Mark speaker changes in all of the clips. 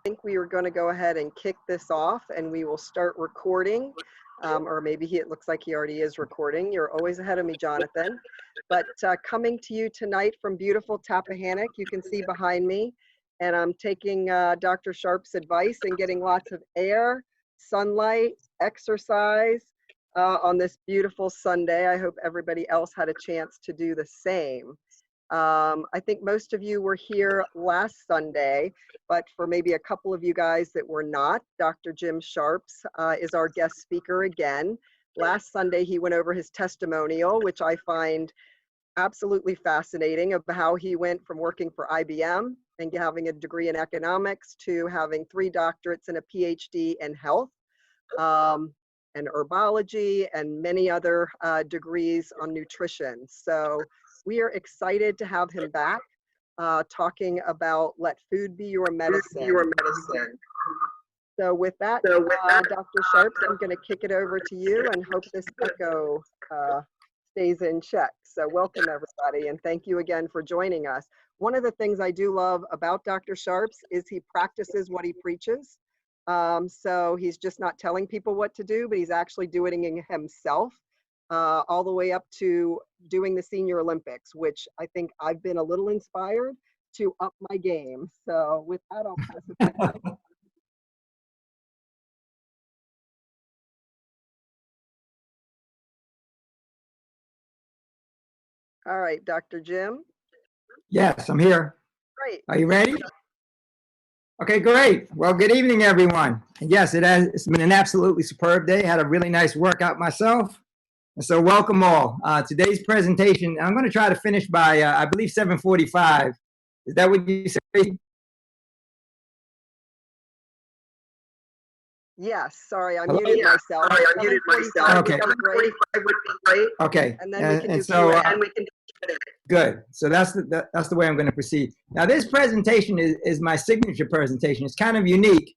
Speaker 1: think we are going to go ahead and kick this off and we will start recording. Or maybe it looks like he already is recording. You're always ahead of me, Jonathan. But coming to you tonight from beautiful Tappahannock, you can see behind me. And I'm taking Dr. Sharp's advice and getting lots of air, sunlight, exercise on this beautiful Sunday. I hope everybody else had a chance to do the same. I think most of you were here last Sunday, but for maybe a couple of you guys that were not, Dr. Jim Sharps is our guest speaker again. Last Sunday, he went over his testimonial, which I find absolutely fascinating, of how he went from working for IBM and having a degree in economics to having 3 doctorates and a PhD in health and herbology and many other degrees on nutrition. So we are excited to have him back talking about let food be your medicine. So with that, Dr. Sharps, I'm going to kick it over to you and hope this echo stays in check. So welcome everybody, and thank you again for joining us. One of the things I do love about Dr. Sharps is he practices what he preaches. So he's just not telling people what to do, but he's actually doing it himself. All the way up to doing the Senior Olympics, which I think I've been a little inspired to up my game. So with that, I'll pass it back. All right, Dr. Jim.
Speaker 2: Yes, I'm here.
Speaker 1: Great.
Speaker 2: Are you ready? Okay, great. Well, good evening, everyone. And yes, it's been an absolutely superb day. Had a really nice workout myself. And so welcome all. Today's presentation, I'm going to try to finish by, I believe, 7:45. Is that what you say?
Speaker 1: Yes, sorry, I muted myself.
Speaker 2: Sorry, I muted myself. Okay.
Speaker 1: 7:45 would be great.
Speaker 2: Okay.
Speaker 1: And then we can do
Speaker 2: good. So that's the way I'm going to proceed. Now, this presentation is my signature presentation. It's kind of unique.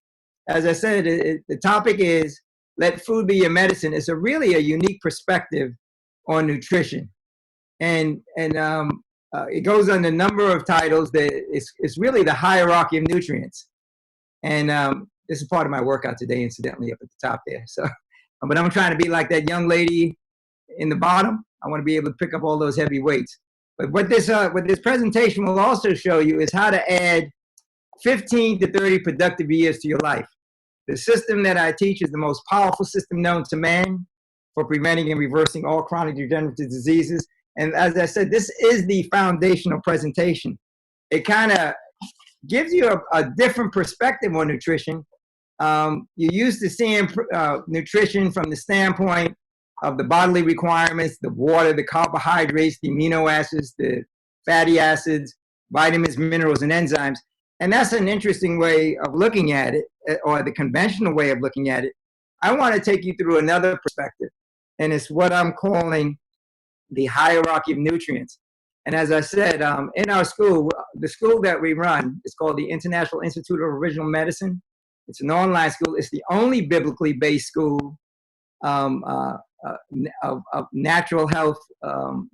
Speaker 2: As I said, the topic is let food be your medicine. It's really a unique perspective on nutrition. And it goes under a number of titles. It's really the hierarchy of nutrients. And this is part of my workout today, incidentally, up at the top there. So, but I'm trying to be like that young lady in the bottom. I want to be able to pick up all those heavy weights. But what this presentation will also show you is how to add 15 to 30 productive years to your life. The system that I teach is the most powerful system known to man for preventing and reversing all chronic degenerative diseases. And as I said, this is the foundational presentation. It kind of gives you a different perspective on nutrition. You're used to seeing nutrition from the standpoint of the bodily requirements, the water, the carbohydrates, the amino acids, the fatty acids, vitamins, minerals, and enzymes. And that's an interesting way of looking at it, or the conventional way of looking at it. I want to take you through another perspective, and it's what I'm calling the hierarchy of nutrients. And as I said, in our school, the school that we run is called the International Institute of Original Medicine. It's an online school. It's the only biblically based school of natural health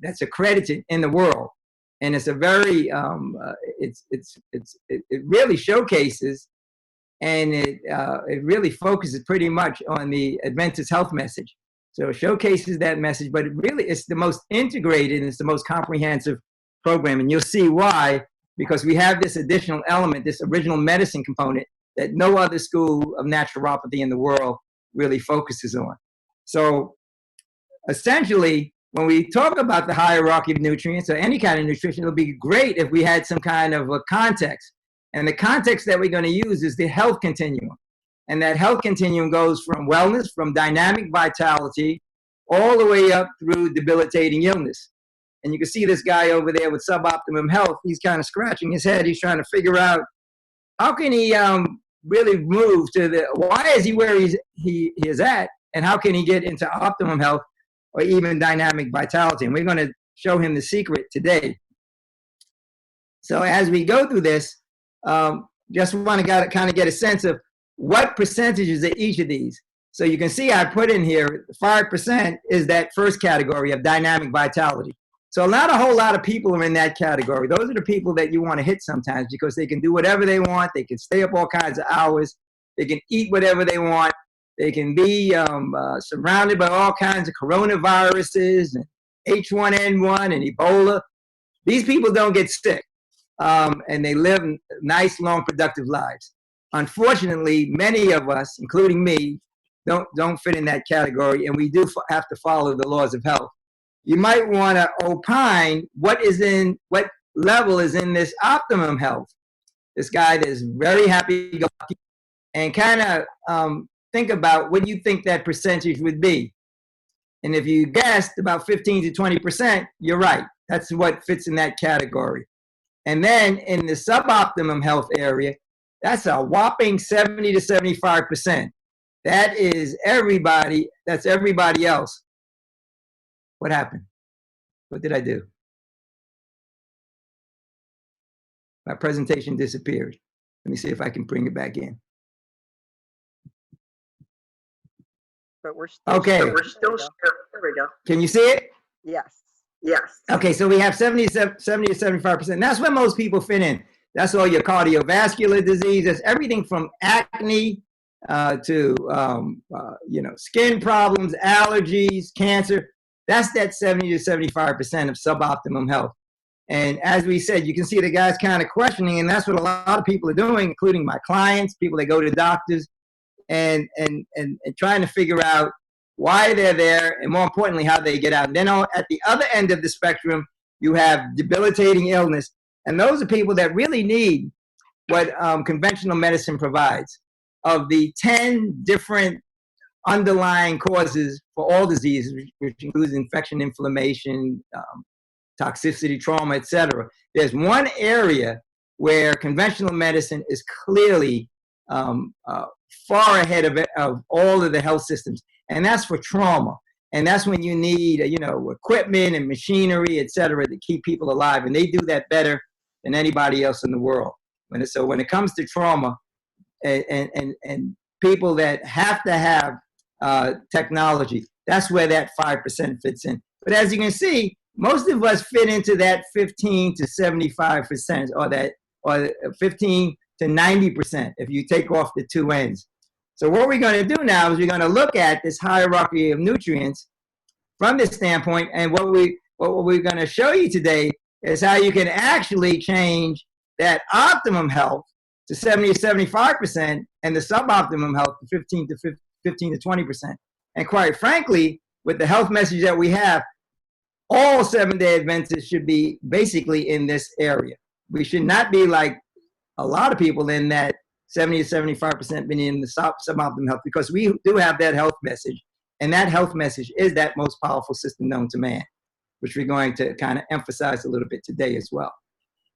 Speaker 2: that's accredited in the world. And it's a very, it really showcases, and it really focuses pretty much on the Adventist health message. So it showcases that message, but it's the most integrated and it's the most comprehensive program. And you'll see why, because we have this additional element, this original medicine component that no other school of naturopathy in the world really focuses on. So essentially, when we talk about the hierarchy of nutrients or any kind of nutrition, it'll be great if we had some kind of a context. And the context that we're going to use is the health continuum. And that health continuum goes from wellness, from dynamic vitality, all the way up through debilitating illness. And you can see this guy over there with suboptimum health. He's kind of scratching his head. He's trying to figure out how can he really move to why is he where he is at, and how can he get into optimum health or even dynamic vitality. And we're going to show him the secret today. So as we go through this, just want to kind of get a sense of what percentages of each of these. So you can see I put in here 5% is that first category of dynamic vitality. So not a whole lot of people are in that category. Those are the people that you want to hit sometimes because they can do whatever they want. They can stay up all kinds of hours. They can eat whatever they want. They can be surrounded by all kinds of coronaviruses and H1N1 and Ebola. These people don't get sick, and they live nice, long, productive lives. Unfortunately, many of us, including me, don't fit in that category, and we do have to follow the laws of health. You might want to opine what level is in this optimum health. This guy that is very happy-go-lucky, and kind of think about what you think that percentage would be. And if you guessed about 15 to 20%, you're right. That's what fits in that category. And then in the suboptimum health area, that's a whopping 70 to 75%. That is everybody. That's everybody else. What happened? What did I do? My presentation disappeared. Let me see if I can bring it back in.
Speaker 1: But we're still
Speaker 2: okay.
Speaker 1: There we go.
Speaker 2: Can you see it?
Speaker 1: Yes.
Speaker 2: Okay, so we have 70 to 75%. That's where most people fit in. That's all your cardiovascular disease. That's everything from acne to skin problems, allergies, cancer. That's that 70 to 75% of suboptimum health. And as we said, you can see the guys kind of questioning, and that's what a lot of people are doing, including my clients, people that go to doctors, and trying to figure out why they're there, and more importantly, how they get out. And then at the other end of the spectrum, you have debilitating illness. And those are people that really need what conventional medicine provides. Of the 10 different underlying causes for all diseases, which includes infection, inflammation, toxicity, trauma, etc., there's one area where conventional medicine is clearly far ahead of all of the health systems, and that's for trauma. And that's when you need, equipment and machinery, etc., to keep people alive, and they do that better than anybody else in the world. So when it comes to trauma, and people that have to have technology, that's where that 5% fits in. But as you can see, most of us fit into that 15 to 75%, or 15 to 90% if you take off the two ends. So what we're going to do now is we're going to look at this hierarchy of nutrients from this standpoint, and what we're going to show you today is how you can actually change that optimum health to 70 to 75% and the suboptimum health to 15 to 20%. And quite frankly, with the health message that we have, all Seventh-day Adventists should be basically in this area. We should not be like a lot of people in that 70 to 75% being in the suboptimum health, because we do have that health message. And that health message is that most powerful system known to man, which we're going to kind of emphasize a little bit today as well.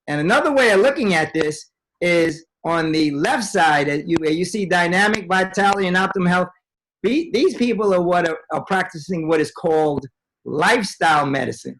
Speaker 2: And another way of looking at this is on the left side, where you see dynamic vitality and optimum health. These people are practicing what is called lifestyle medicine,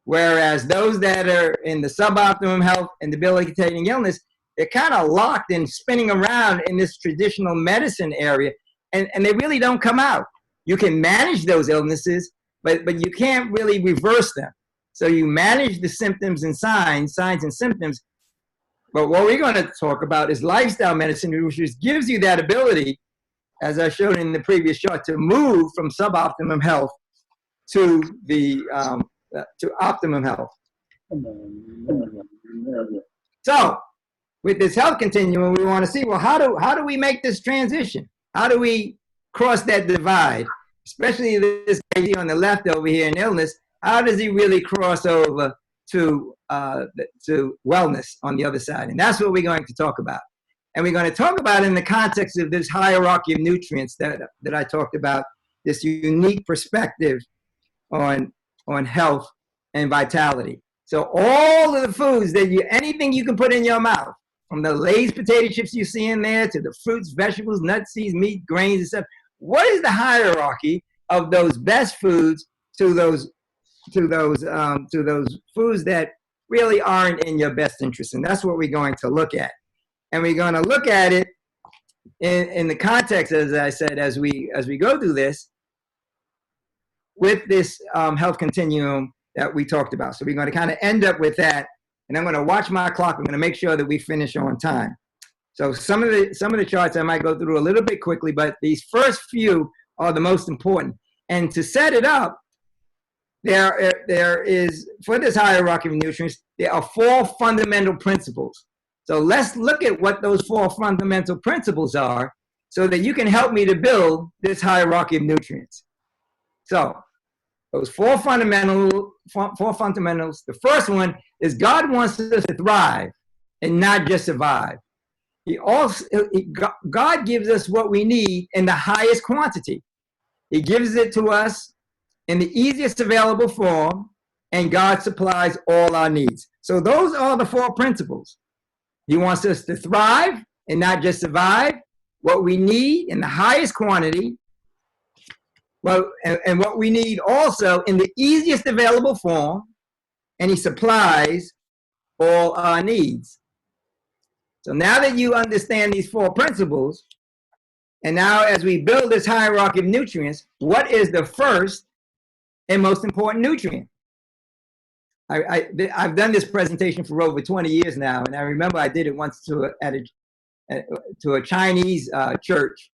Speaker 2: whereas those that are in the suboptimum health and debilitating illness, they're kind of locked and spinning around in this traditional medicine area, and they really don't come out. You can manage those illnesses, but you can't really reverse them. So you manage the symptoms and signs and symptoms. But what we're going to talk about is lifestyle medicine, which just gives you that ability, as I showed in the previous chart, to move from suboptimum health to the to optimum health. So with this health continuum, we want to see, well, how do we make this transition? How do we cross that divide? Especially this guy on the left over here in illness, how does he really cross over to wellness on the other side? And that's what we're going to talk about. And we're going to talk about in the context of this hierarchy of nutrients that I talked about, this unique perspective on health and vitality. So all of the foods anything you can put in your mouth, from the Lay's potato chips you see in there to the fruits, vegetables, nuts, seeds, meat, grains, and stuff. What is the hierarchy of those best foods to those foods that really aren't in your best interest? And that's what we're going to look at. And we're going to look at it in the context, as I said, as we go through this, with this health continuum that we talked about. So we're going to kind of end up with that. And I'm going to watch my clock. I'm going to make sure that we finish on time. So some of the charts I might go through a little bit quickly, but these first few are the most important. And to set it up, there is, for this hierarchy of nutrients, there are 4 fundamental principles. So let's look at what those 4 fundamental principles are so that you can help me to build this hierarchy of nutrients. So those 4 fundamentals, the first one is God wants us to thrive and not just survive. God gives us what we need in the highest quantity. He gives it to us in the easiest available form, and God supplies all our needs. So those are the 4 principles. He wants us to thrive and not just survive, what we need in the highest quantity, and what we need also in the easiest available form, and he supplies all our needs. So now that you understand these 4 principles, and now as we build this hierarchy of nutrients, what is the first and most important nutrient? I've done this presentation for over 20 years now, and I remember I did it once to a Chinese church,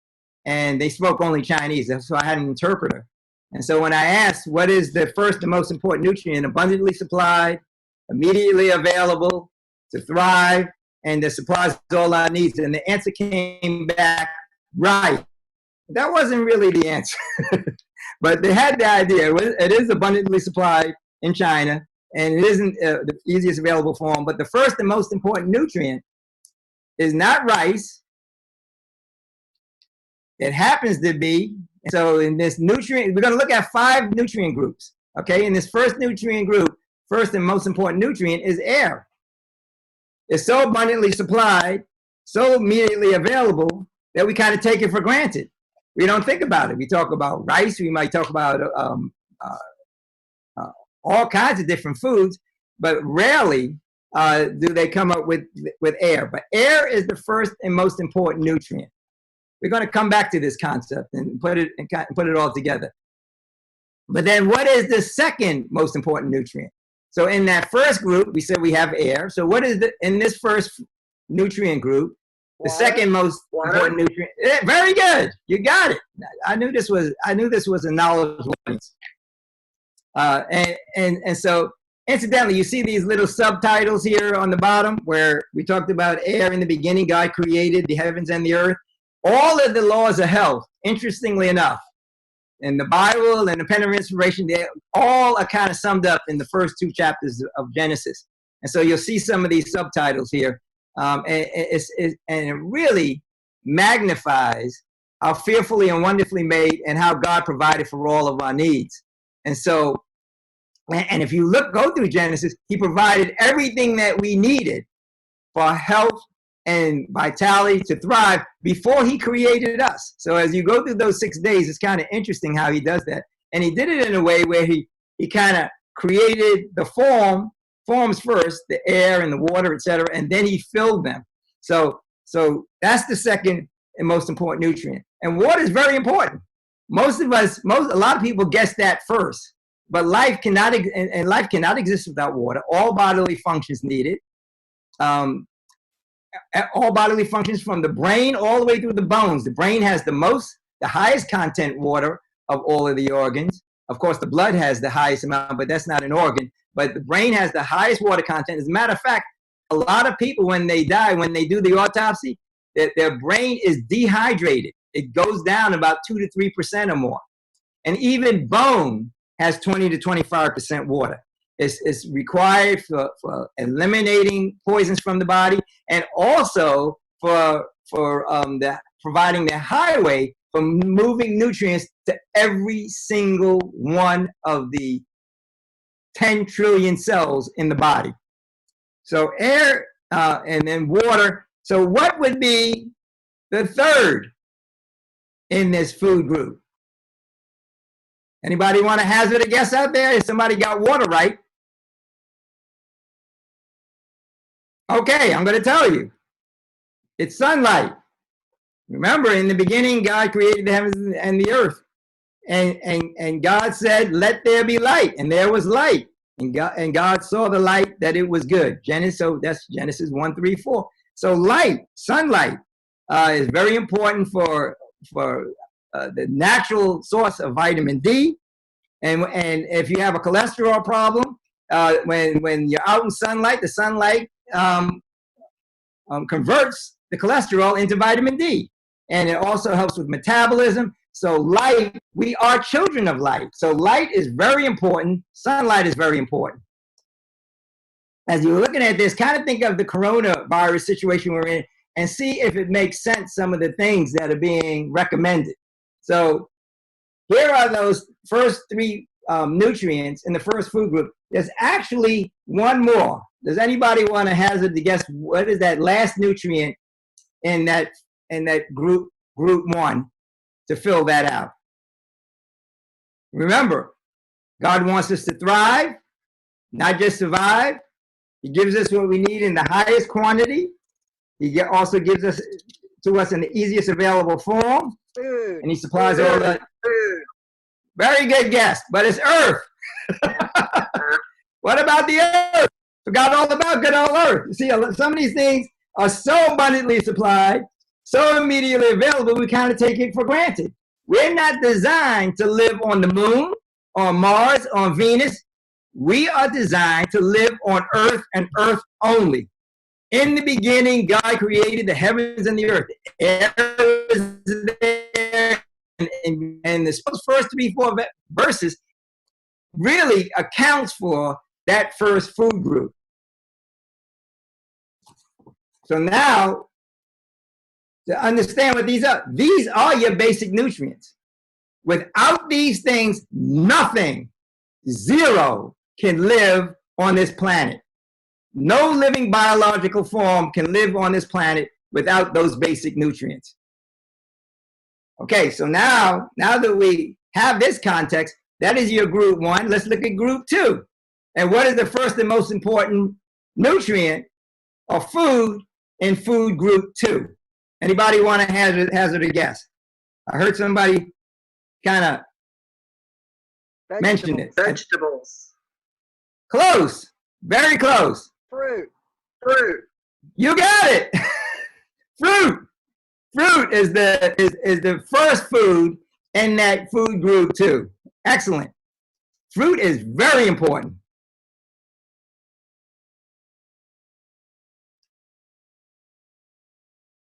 Speaker 2: and they spoke only Chinese, so I had an interpreter. And so when I asked, what is the first and most important nutrient, abundantly supplied, immediately available, to thrive, and that supplies all our needs, and the answer came back right. That wasn't really the answer, but they had the idea. It is abundantly supplied in China, and it isn't the easiest available form, but the first and most important nutrient is not rice. It happens to be, so in this nutrient, we're going to look at 5 nutrient groups, okay? In this first nutrient group, first and most important nutrient is air. It's so abundantly supplied, so immediately available, that we kind of take it for granted. We don't think about it. We talk about rice, we might talk about all kinds of different foods, but rarely do they come up with air. But air is the first and most important nutrient. We're going to come back to this concept and put it all together. But then what is the second most important nutrient? So in that first group, we said we have air. So what is in this first nutrient group, the second most important nutrient? Yeah, very good. You got it. I knew this was a knowledge audience. And so incidentally, you see these little subtitles here on the bottom where we talked about air in the beginning. God created the heavens and the earth. All of the laws of health, interestingly enough, in the Bible and the Pen of Inspiration, they all are kind of summed up in the first 2 chapters of Genesis. And so you'll see some of these subtitles here. And it really magnifies how fearfully and wonderfully made and how God provided for all of our needs. And so, and if you go through Genesis, he provided everything that we needed for health and vitality to thrive before he created us. So as you go through those 6 days, it's kind of interesting how he does that. And he did it in a way where he kind of created the forms first, the air and the water, etc., and then he filled them. So that's the second and most important nutrient. And water is very important. A lot of people guess that first, but life cannot exist without water. All bodily functions need it. All bodily functions from the brain all the way through the bones. The brain has the highest content water of all of the organs. Of course, the blood has the highest amount, but that's not an organ. But the brain has the highest water content. As a matter of fact, a lot of people, when they die, when they do the autopsy, their brain is dehydrated. It goes down about 2 to 3% or more. And even bone has 20 to 25% water. It's required for eliminating poisons from the body, and also for providing the highway for moving nutrients to every single one of the 10 trillion cells in the body. So air and then water. So what would be the third in this food group? Anybody want to hazard a guess out there? If somebody got water right. Okay, I'm going to tell you. It's sunlight. Remember, in the beginning, God created the heavens and the earth. And God said, let there be light. And there was light. And God saw the light that it was good. So that's Genesis 1:3-4. So light, sunlight, is very important for the natural source of vitamin D. And if you have a cholesterol problem, when you're out in sunlight, the sunlight converts the cholesterol into vitamin D. And it also helps with metabolism. So light, we are children of light. So light is very important. Sunlight is very important. As you're looking at this, kind of think of the coronavirus situation we're in and see if it makes sense, some of the things that are being recommended. So here are those first three nutrients in the first food group. There's actually one more. Does anybody want to hazard to guess what is that last nutrient in that group one to fill that out? Remember, God wants us to thrive, not just survive. He gives us what we need in the highest quantity. He also gives us to us in the easiest available form.
Speaker 1: Food.
Speaker 2: And he supplies all that.
Speaker 1: Food.
Speaker 2: Very good guess, but it's earth. What about the earth? Forgot all about good old earth. You see, some of these things are so abundantly supplied, so immediately available, we kind of take it for granted. We're not designed to live on the moon, on Mars, on Venus. We are designed to live on earth and earth only. In the beginning, God created the heavens and the earth. Air is there. And the first 3-4 verses really accounts for that first food group. So now, to understand what these are your basic nutrients. Without these things, nothing, zero, can live on this planet. No living biological form can live on this planet without those basic nutrients. Okay, so now that we have this context, that is your group one. Let's look at group two. And what is the first and most important nutrient or food in food group two? Anybody want to hazard a guess? I heard somebody kind of mention it.
Speaker 1: Vegetables.
Speaker 2: Close. Very close.
Speaker 1: Fruit.
Speaker 2: You got it. Fruit. Fruit is the first food in that food group too. Excellent. Fruit is very important.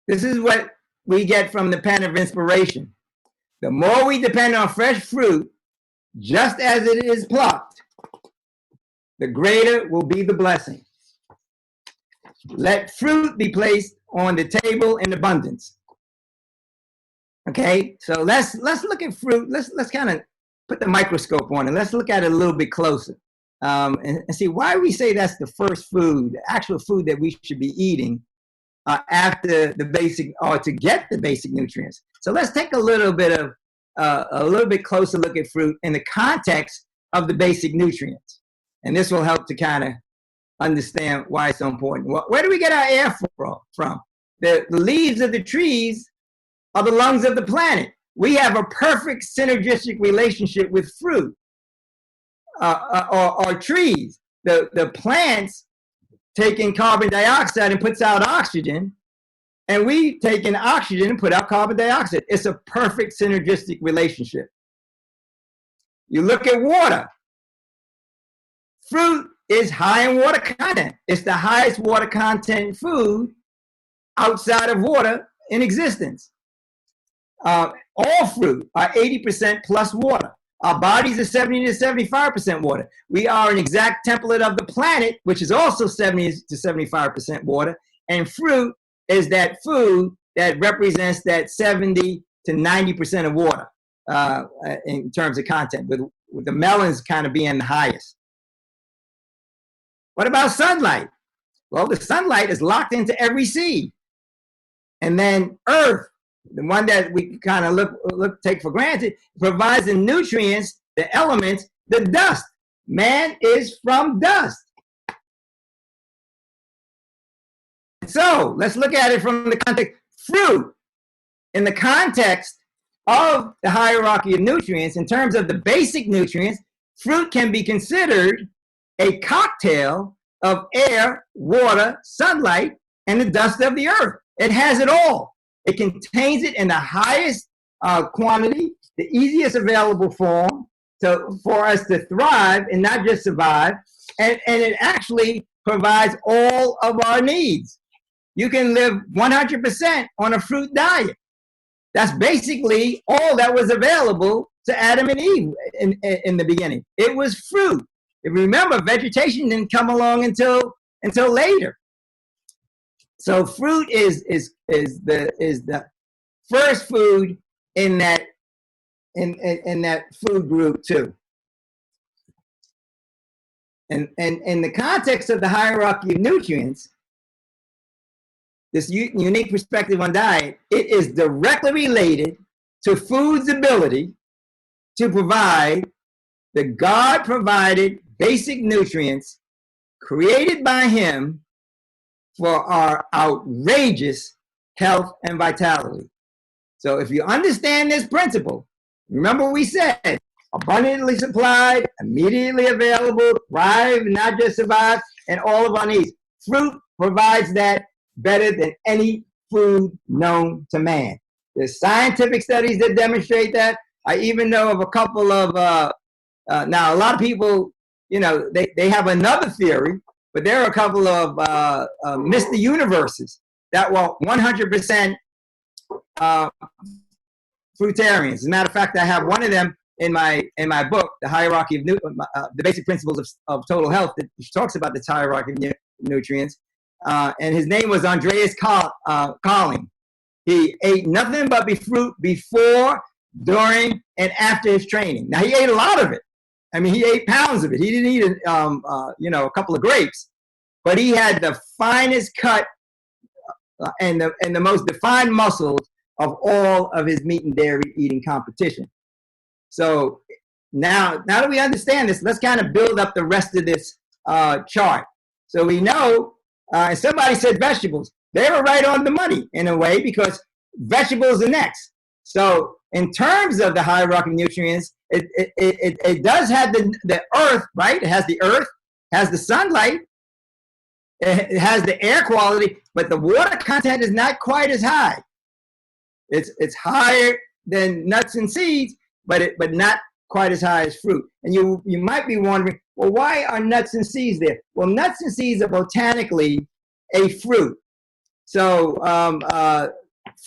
Speaker 2: This is what we get from the pen of inspiration. The more we depend on fresh fruit, just as it is plucked, the greater will be the blessing. Let fruit be placed on the table in abundance. Okay, so let's look at fruit. Let's kind of put the microscope on it. Let's look at it a little bit closer and see why we say that's the first food, the actual food that we should be eating after the basic, or to get the basic nutrients. So let's take a little bit closer look at fruit in the context of the basic nutrients. And this will help to kind of understand why it's so important. Where do we get our air from? The leaves of the trees are the lungs of the planet. We have a perfect synergistic relationship with fruit or trees. The plants take in carbon dioxide and puts out oxygen, and we take in oxygen and put out carbon dioxide. It's a perfect synergistic relationship. You look at water. Fruit is high in water content. It's the highest water content food outside of water in existence. All fruit are 80% plus water. Our bodies are 70 to 75% water. We are an exact template of the planet, which is also 70 to 75% water. And fruit is that food that represents that 70 to 90% of water in terms of content, with the melons kind of being the highest. What about sunlight? Well, the sunlight is locked into every seed. And then earth, the one that we kind of take for granted, provides the nutrients, the elements, the dust. Man is from dust. So let's look at it from the context. Fruit, in the context of the hierarchy of nutrients, in terms of the basic nutrients, fruit can be considered a cocktail of air, water, sunlight, and the dust of the earth. It has it all. It contains it in the highest quantity, the easiest available form for us to thrive and not just survive. And it actually provides all of our needs. You can live 100% on a fruit diet. That's basically all that was available to Adam and Eve in the beginning. It was fruit. If you remember, vegetation didn't come along until later. So fruit is the first food in that food group too. And in the context of the hierarchy of nutrients, this unique perspective on diet, it is directly related to food's ability to provide the God-provided basic nutrients created by Him for our outrageous health and vitality. So if you understand this principle, remember what we said, abundantly supplied, immediately available, thrive, not just survive, and all of our needs. Fruit provides that better than any food known to man. There's scientific studies that demonstrate that. I even know of a couple of, now a lot of people, you know, they have another theory, but there are a couple of Mr. Universes that were 100% fruitarians. As a matter of fact, I have one of them in my book, The Hierarchy of the Basic Principles of Total Health, that talks about the hierarchy of nutrients. And his name was Andreas Colling. He ate nothing but fruit before, during, and after his training. Now, he ate a lot of it. I mean, he ate pounds of it. He didn't eat, a couple of grapes, but he had the finest cut and the most defined muscles of all of his meat and dairy eating competition. So now that we understand this, let's kind of build up the rest of this chart. So we know, and somebody said vegetables. They were right on the money in a way, because vegetables are next. So in terms of the hierarchy of nutrients, it does have the earth, right? It has the earth, has the sunlight, it has the air quality, but the water content is not quite as high. It's higher than nuts and seeds, but not quite as high as fruit. And you might be wondering, well, why are nuts and seeds there? Well, nuts and seeds are botanically a fruit. So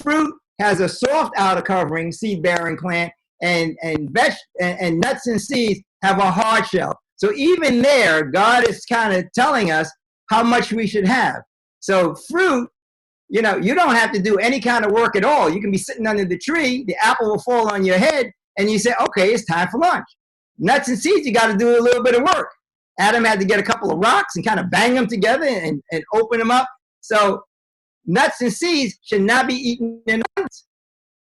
Speaker 2: fruit has a soft outer covering, seed-bearing plant, and nuts and seeds have a hard shell. So even there, God is kind of telling us how much we should have. So fruit, you don't have to do any kind of work at all. You can be sitting under the tree, the apple will fall on your head, and you say, okay, it's time for lunch. Nuts and seeds, you got to do a little bit of work. Adam had to get a couple of rocks and kind of bang them together and open them up. So nuts and seeds should not be eaten in abundance.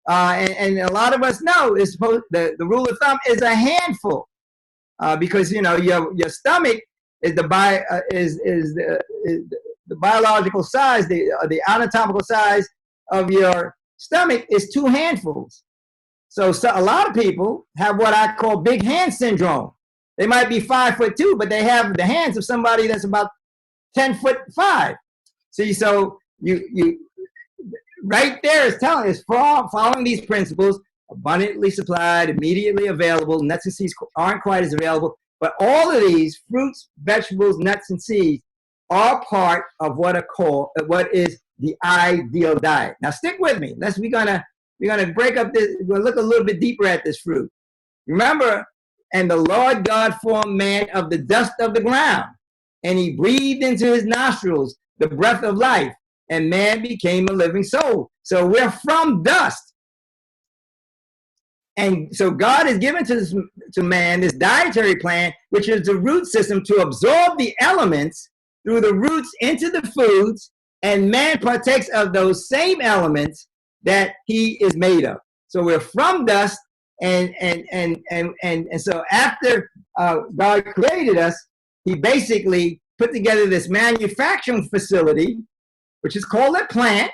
Speaker 2: And a lot of us know the rule of thumb is a handful, because your stomach is the biological size, the anatomical size of your stomach is 2 handfuls. So a lot of people have what I call big hand syndrome. They might be 5'2", but they have the hands of somebody that's about 10'5". See, so you right there is telling us, following these principles, abundantly supplied, immediately available. Nuts and seeds aren't quite as available, but all of these fruits, vegetables, nuts, and seeds are part of what is the ideal diet. Now stick with me. We're gonna break up this. We're gonna look a little bit deeper at this fruit. Remember, and the Lord God formed man of the dust of the ground, and He breathed into his nostrils the breath of life, and man became a living soul. So we're from dust. And so God has given to man this dietary plan, which is the root system to absorb the elements through the roots into the foods, and man partakes of those same elements that he is made of. So we're from dust, and so after God created us, He basically put together this manufacturing facility, which is called a plant.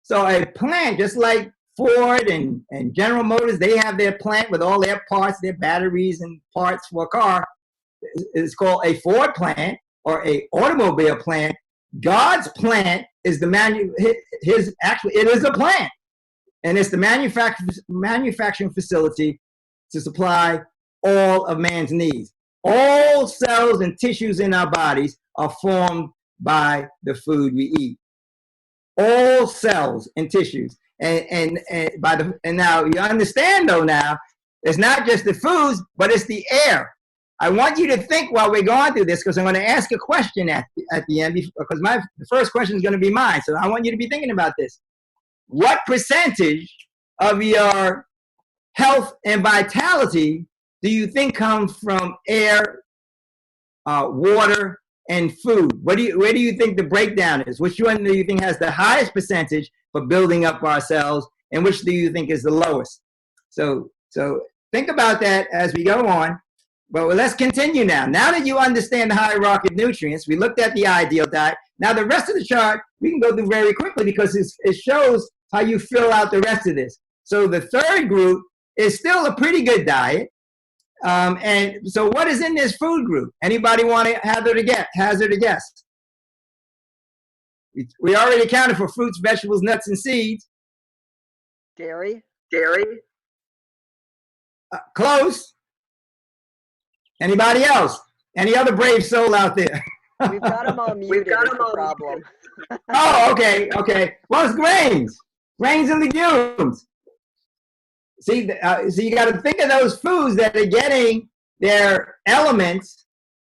Speaker 2: So a plant, just like Ford and General Motors, they have their plant with all their parts, their batteries and parts for a car. is called a Ford plant or a automobile plant. God's plant is actually, it is a plant. And it's the manufacturing facility to supply all of man's needs. All cells and tissues in our bodies are formed by the food we eat. All cells and tissues. And now you understand though now, it's not just the foods, but it's the air. I want you to think while we're going through this, because I'm going to ask a question at the end, because the first question is going to be mine. So I want you to be thinking about this. What percentage of your health and vitality do you think comes from air, water, and food? Where do you think the breakdown is? Which one do you think has the highest percentage for building up our cells, and which do you think is the lowest? So think about that as we go on. But let's continue now. Now that you understand the hierarchy of nutrients, we looked at the ideal diet. Now the rest of the chart we can go through very quickly because it shows how you fill out the rest of this. So the third group is still a pretty good diet. And so what is in this food group? Anybody want to hazard a guess? We already accounted for fruits, vegetables, nuts, and seeds.
Speaker 1: Dairy.
Speaker 2: Close. Anybody else? Any other brave soul out there?
Speaker 1: We've got them all muted. That's the problem.
Speaker 2: Oh, okay. Well, it's grains and legumes. See, so you got to think of those foods that are getting their elements,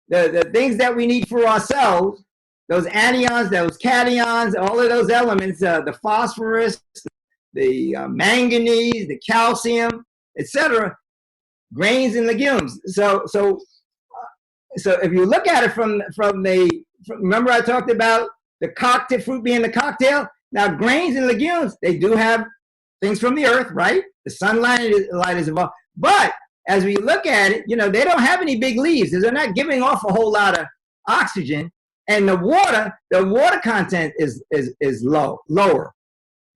Speaker 2: the things that we need for ourselves, those anions, those cations, all of those elements, the phosphorus, the manganese, the calcium, etc. Grains and legumes. So if you look at it from remember I talked about the cocktail fruit being the cocktail. Now grains and legumes, they do have things from the earth, right? The sunlight is involved. But as we look at it, they don't have any big leaves. They're not giving off a whole lot of oxygen. And the water content is lower,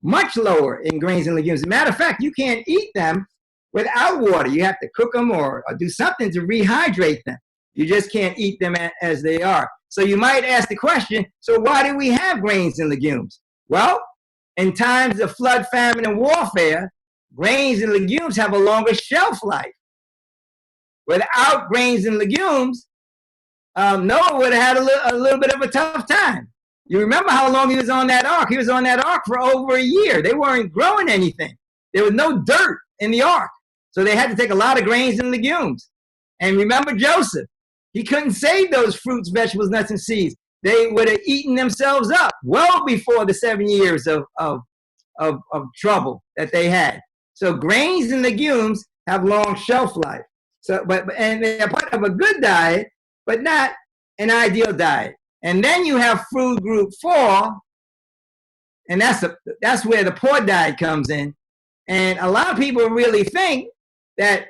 Speaker 2: much lower in grains and legumes. As a matter of fact, you can't eat them without water. You have to cook them or do something to rehydrate them. You just can't eat them as they are. So you might ask the question, so why do we have grains and legumes? Well, in times of flood, famine, and warfare, grains and legumes have a longer shelf life. Without grains and legumes, Noah would have had a little bit of a tough time. You remember how long he was on that ark? He was on that ark for over a year. They weren't growing anything. There was no dirt in the ark. So they had to take a lot of grains and legumes. And remember Joseph. He couldn't save those fruits, vegetables, nuts, and seeds. They would have eaten themselves up well before the 7 years of trouble that they had. So grains and legumes have long shelf life. And they're part of a good diet, but not an ideal diet. And then you have food group 4, and that's where the poor diet comes in. And a lot of people really think that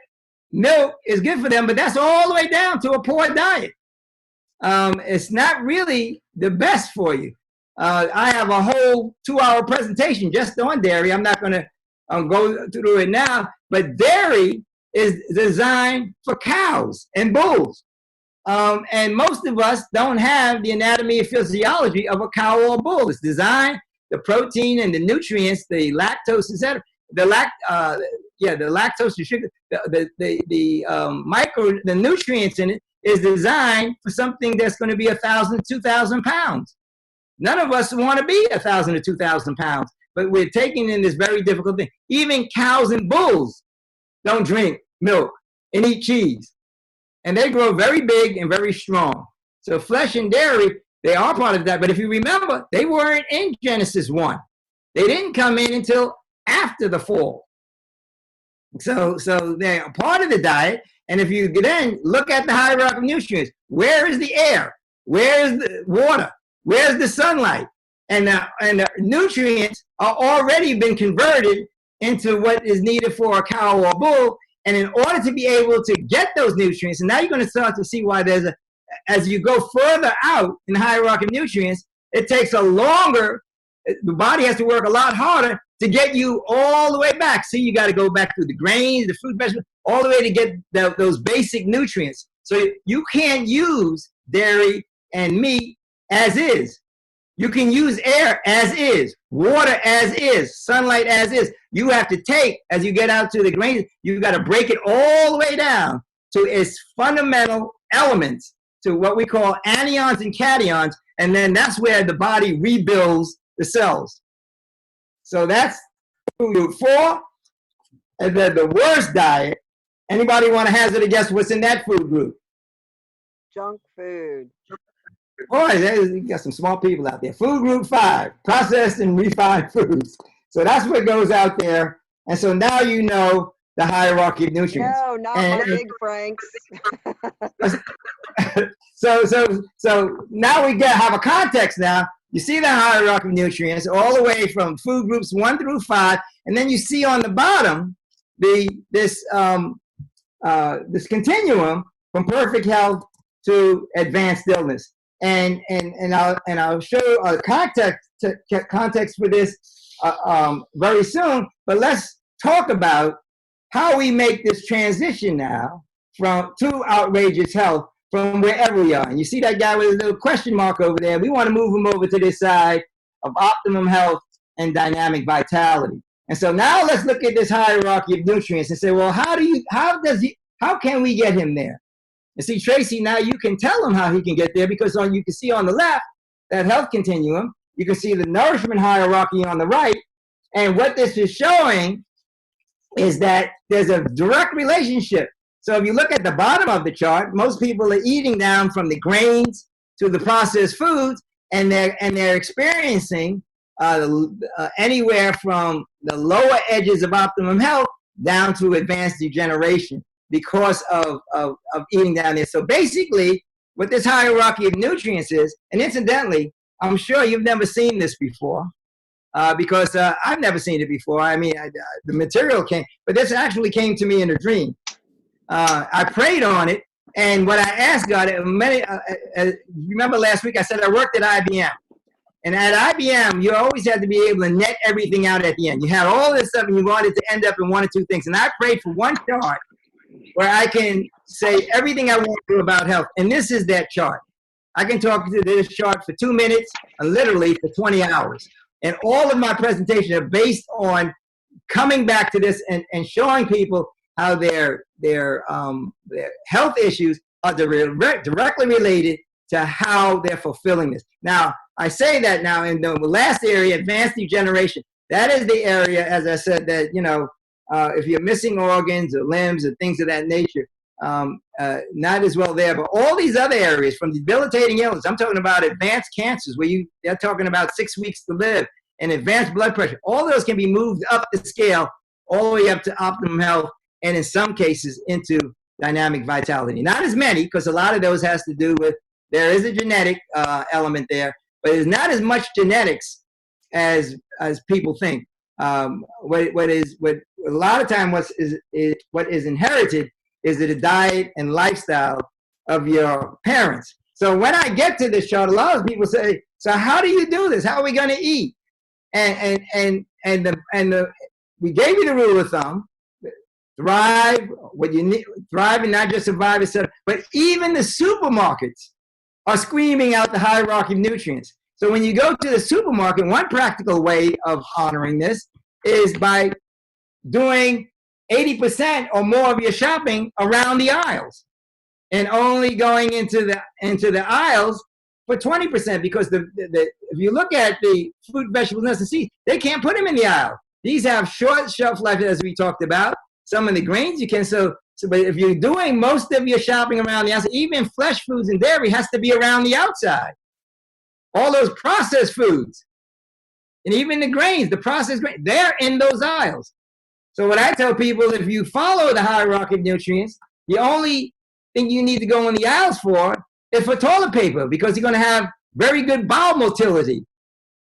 Speaker 2: milk is good for them, but that's all the way down to a poor diet. It's not really the best for you. I have a whole 2-hour presentation just on dairy. I'm not going to go through it now, but dairy is designed for cows and bulls. And most of us don't have the anatomy and physiology of a cow or a bull. It's designed, the protein and the nutrients, the lactose, etc. The lactose, the sugar, the nutrients in it is designed for something that's going to be 1,000 to 2,000 pounds. None of us want to be 1,000 to 2,000 pounds, but we're taking in this very difficult thing. Even cows and bulls don't drink milk and eat cheese. And they grow very big and very strong. So flesh and dairy, they are part of that. But if you remember, they weren't in Genesis 1. They didn't come in until after the fall. So they're part of the diet. And if you then look at the hierarchy of nutrients, where is the air? Where is the water? Where's the sunlight? And the nutrients are already been converted into what is needed for a cow or a bull. And in order to be able to get those nutrients, and now you're going to start to see why as you go further out in the hierarchy of nutrients, it takes the body has to work a lot harder to get you all the way back. See, you got to go back through the grains, the fruit, vegetables, all the way to get those basic nutrients. So you can't use dairy and meat as is. You can use air as is, water as is, sunlight as is. You have to take, as you get out to the grains, you've got to break it all the way down to its fundamental elements, to what we call anions and cations, and then that's where the body rebuilds the cells. So that's food group 4. And then the worst diet, anybody want to hazard a guess what's in that food group?
Speaker 1: Junk food.
Speaker 2: Boy, you got some smart people out there. Food group 5, processed and refined foods. So that's what goes out there. And so now you know the hierarchy of nutrients.
Speaker 1: No, not my big Franks.
Speaker 2: So now we have a context now. You see the hierarchy of nutrients all the way from food groups 1 through 5, and then you see on the bottom this continuum from perfect health to advanced illness. And I'll show a context for this very soon. But let's talk about how we make this transition now to outrageous health from wherever we are. And you see that guy with a little question mark over there. We want to move him over to this side of optimum health and dynamic vitality. And so now let's look at this hierarchy of nutrients and say, well, how can we get him there? And see, Tracy, now you can tell him how he can get there, because you can see on the left, that health continuum, you can see the nourishment hierarchy on the right. And what this is showing is that there's a direct relationship. So if you look at the bottom of the chart, most people are eating down from the grains to the processed foods, and they're experiencing anywhere from the lower edges of optimum health down to advanced degeneration because of eating down there. So basically, what this hierarchy of nutrients is, and incidentally, I'm sure you've never seen this before, because I've never seen it before. I mean, the material came, but this actually came to me in a dream. I prayed on it, and what I asked God, remember last week I said I worked at IBM. And at IBM, you always had to be able to net everything out at the end. You had all this stuff, and you wanted to end up in 1 or 2 things. And I prayed for one chart where I can say everything I want to about health. And this is that chart. I can talk to this chart for 2 minutes, literally for 20 hours. And all of my presentations are based on coming back to this and showing people how their health issues are directly related to how they're fulfilling this. Now, I say that now in the last area, advanced degeneration. That is the area, as I said, that, if you're missing organs or limbs or things of that nature, not as well there. But all these other areas, from debilitating illness, I'm talking about advanced cancers, where they're talking about 6 weeks to live, and advanced blood pressure. All those can be moved up the scale, all the way up to optimum health, and in some cases into dynamic vitality. Not as many, because a lot of those has to do with, there is a genetic element there, but it's not as much genetics as people think. What a lot of time what is inherited is the diet and lifestyle of your parents. So when I get to this chart, a lot of people say, so how do you do this? How are we going to eat? And we gave you the rule of thumb: thrive, what you need, thrive and not just survive, etc. But even the supermarkets are screaming out the hierarchy of nutrients. So when you go to the supermarket, one practical way of honoring this is by doing 80% or more of your shopping around the aisles, and only going into the aisles for 20%, because if you look at the fruit, vegetables, nuts, and seeds, they can't put them in the aisle. These have short shelf life, as we talked about. Some of the grains you can, but if you're doing most of your shopping around the outside, even fresh foods and dairy has to be around the outside. All those processed foods, and even the grains, the processed grains, they're in those aisles. So what I tell people, if you follow the hierarchy of nutrients, the only thing you need to go in the aisles for is for toilet paper, because you're going to have very good bowel motility.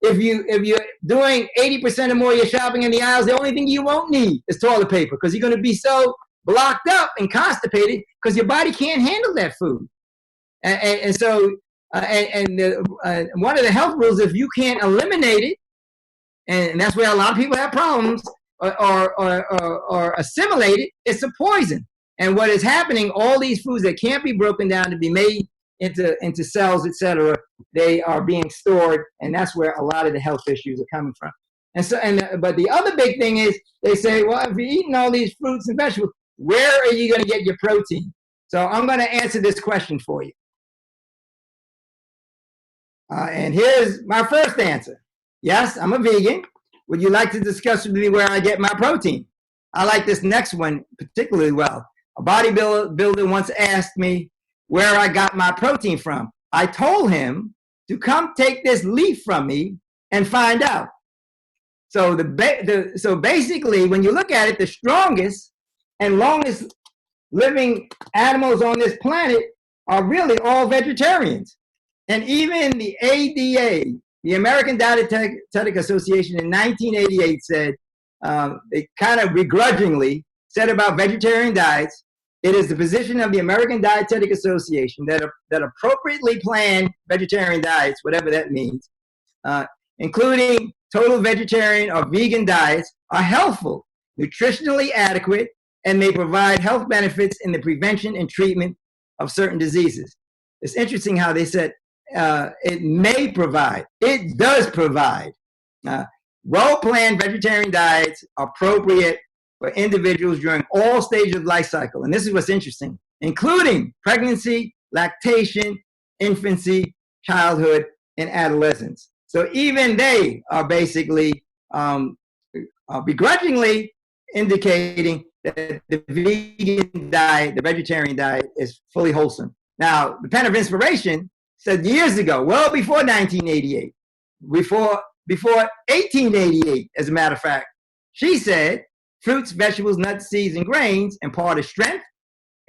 Speaker 2: If you're doing 80% or more of your shopping in the aisles, the only thing you won't need is toilet paper, because you're going to be so blocked up and constipated because your body can't handle that food. And so one of the health rules, if you can't eliminate it, and that's where a lot of people have problems, or assimilate it, it's a poison. And what is happening, all these foods that can't be broken down to be made into cells, etc., they are being stored, and that's where a lot of the health issues are coming from. And so, but the other big thing is they say, well, if you're eating all these fruits and vegetables, where are you going to get your protein? So I'm going to answer this question for you. And here's my first answer. Yes, I'm a vegan. Would you like to discuss with me where I get my protein? I like this next one particularly well. A bodybuilder once asked me where I got my protein from. I told him to come take this leaf from me and find out. So so basically, when you look at it, the strongest and longest living animals on this planet are really all vegetarians. And even the ADA, the American Dietetic Association, in 1988 said, they kind of begrudgingly said about vegetarian diets, it is the position of the American Dietetic Association that appropriately planned vegetarian diets, whatever that means, including total vegetarian or vegan diets, are healthful, nutritionally adequate, and may provide health benefits in the prevention and treatment of certain diseases. It's interesting how they said it may provide. It does provide. Well-planned vegetarian diets are appropriate for individuals during all stages of life cycle. And this is what's interesting, including pregnancy, lactation, infancy, childhood, and adolescence. So even they are basically begrudgingly indicating that the vegan diet, the vegetarian diet, is fully wholesome. Now, the Pen of Inspiration said years ago, well before 1988, before 1888, as a matter of fact, she said, fruits, vegetables, nuts, seeds, and grains impart a strength,